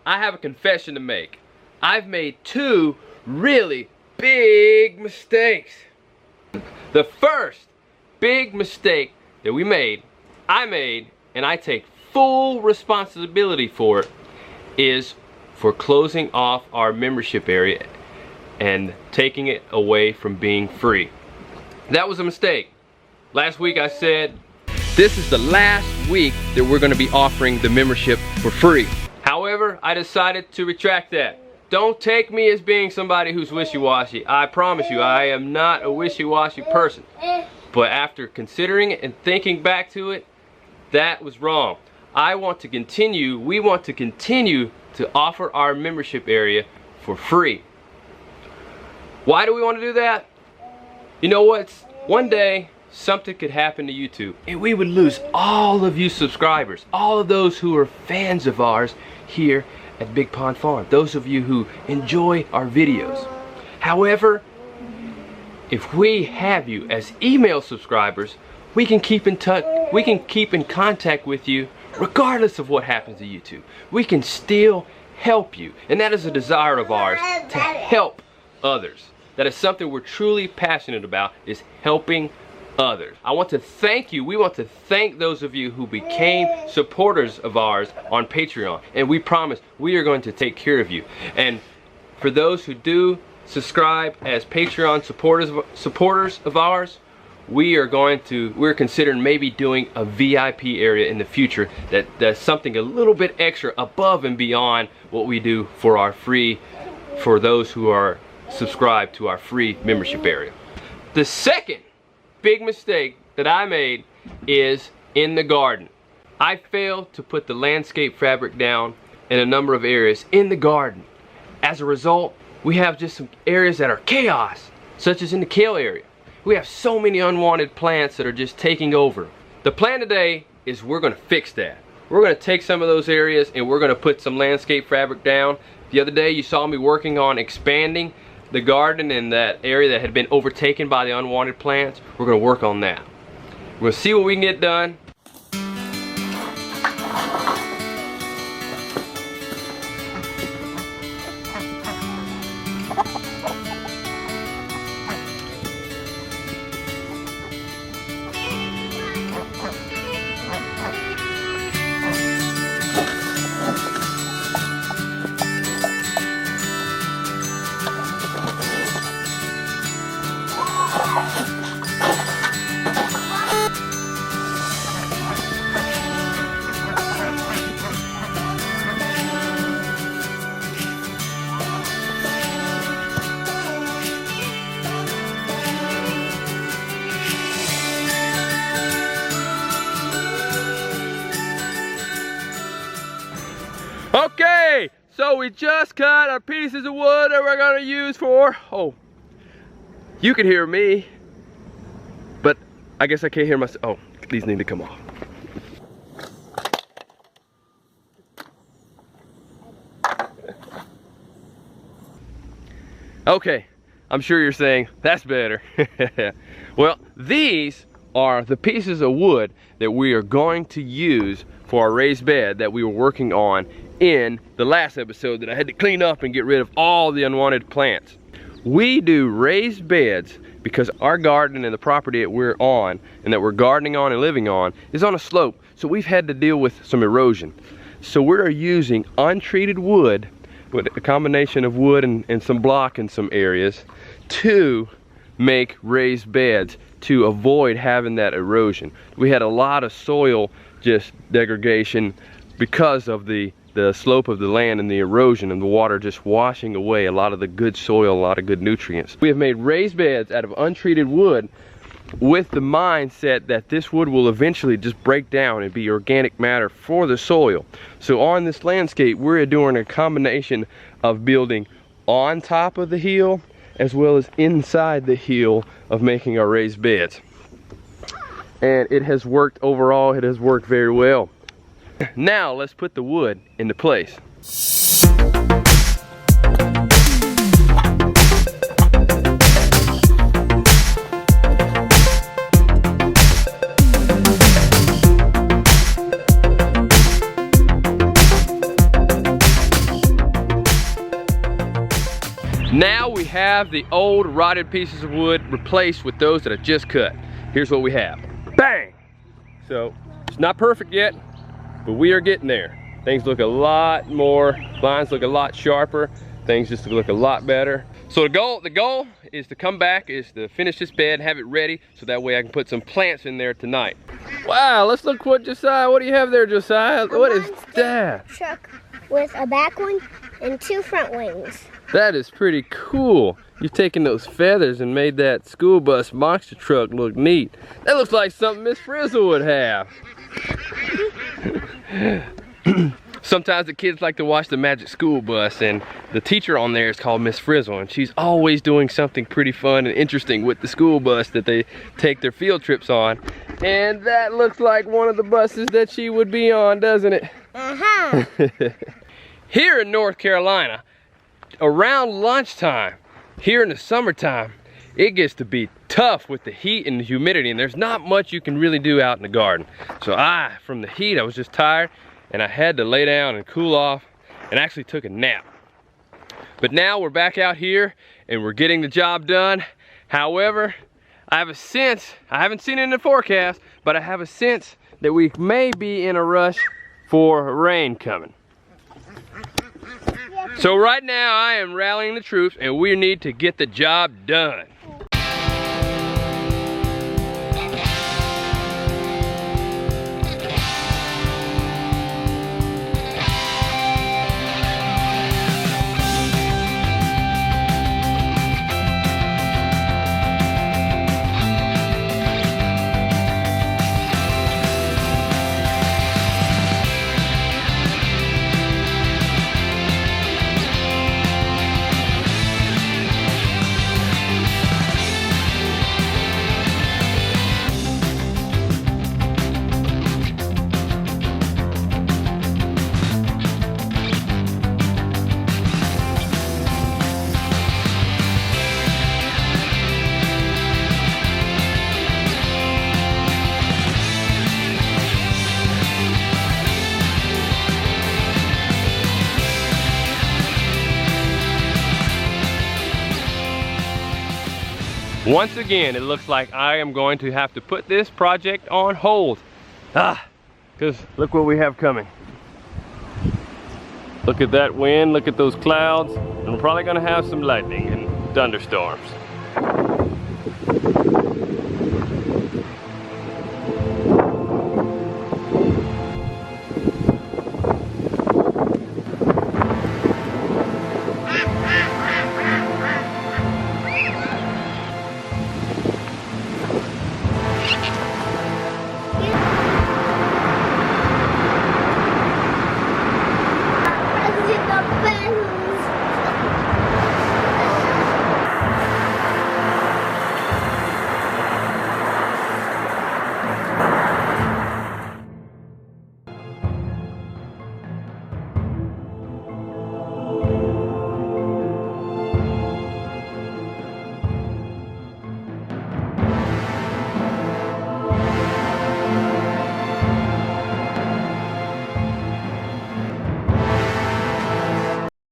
I have a confession to make. I've made two really big mistakes. The first big mistake that I made, and I take full responsibility for it, is for closing off our membership area and taking it away from being free. That was a mistake. Last week I said, this is the last week that we're going to be offering the membership for free. However, I decided to retract that. Don't take me as being somebody who's wishy-washy. I promise you, I am not a wishy-washy person. But after considering it and thinking back to it, that was wrong. We want to continue to offer our membership area for free. Why do we want to do that? You know what? One day, something could happen to YouTube and we would lose all of you subscribers, all of those who are fans of ours here at Big Pond Farm, those of you who enjoy our videos. However, if we have you as email subscribers, we can keep in touch, we can keep in contact with you regardless of what happens to YouTube. We can still help you, and that is a desire of ours, to help others. That is something we're truly passionate about, is helping others. I want to thank you. We want to thank those of you who became supporters of ours on Patreon, and we promise we are going to take care of you. And for those who do subscribe as Patreon supporters of ours, we're considering maybe doing a VIP area in the future that's something a little bit extra above and beyond what we do for those who are subscribed to our free membership area. The second big mistake that I made is in the garden. I failed to put the landscape fabric down in a number of areas in the garden. As a result, we have just some areas that are chaos, such as in the kale area. We have so many unwanted plants that are just taking over. The plan today is we're going to fix that. We're going to take some of those areas and we're going to put some landscape fabric down. The other day you saw me working on expanding the garden in that area that had been overtaken by the unwanted plants. We're going to work on that. We're going to see what we can get done. Okay, so we just cut our pieces of wood that we're gonna use for, you can hear me, but I guess I can't hear myself. Oh, these need to come off. Okay, I'm sure you're saying, that's better. Well, these are the pieces of wood that we are going to use for our raised bed that we were working on in the last episode that I had to clean up and get rid of all the unwanted plants. We do raised beds because our garden and the property that we're on and that we're gardening on and living on is on a slope, so we've had to deal with some erosion. So we're using untreated wood with a combination of wood and some block in some areas to make raised beds to avoid having that erosion. We had a lot of soil just degradation because of the slope of the land and the erosion and the water just washing away a lot of the good soil, a lot of good nutrients. We have made raised beds out of untreated wood with the mindset that this wood will eventually just break down and be organic matter for the soil. So on this landscape, we're doing a combination of building on top of the hill as well as inside the hill of making our raised beds. And it has worked overall, it has worked very well. Now let's put the wood into place. Now we have the old rotted pieces of wood replaced with those that I just cut. Here's what we have. Bang! So, it's not perfect yet, but we are getting there. Things look a lot more, lines look a lot sharper, things just look a lot better. So the goal is to come back, is to finish this bed, have it ready, so that way I can put some plants in there tonight. Wow, let's look what Josiah, what do you have there, Josiah? What is that? Truck with a back wing and 2 front wings. That is pretty cool. You've taken those feathers and made that school bus monster truck look neat. That looks like something Miss Frizzle would have. Sometimes the kids like to watch the Magic School Bus, and the teacher on there is called Miss Frizzle, and she's always doing something pretty fun and interesting with the school bus that they take their field trips on. And that looks like one of the buses that she would be on, doesn't it? Uh-huh. Here in North Carolina, around lunchtime, here in the summertime, it gets to be tough with the heat and the humidity, and there's not much you can really do out in the garden. So from the heat, I was just tired, and I had to lay down and cool off, and actually took a nap. But now we're back out here, and we're getting the job done. However, I have a sense, I haven't seen it in the forecast, but I have a sense that we may be in a rush for rain coming. So right now I am rallying the troops, and we need to get the job done. Once again, it looks like I am going to have to put this project on hold. Because look what we have coming. Look at that wind, look at those clouds, and we're probably gonna have some lightning and thunderstorms.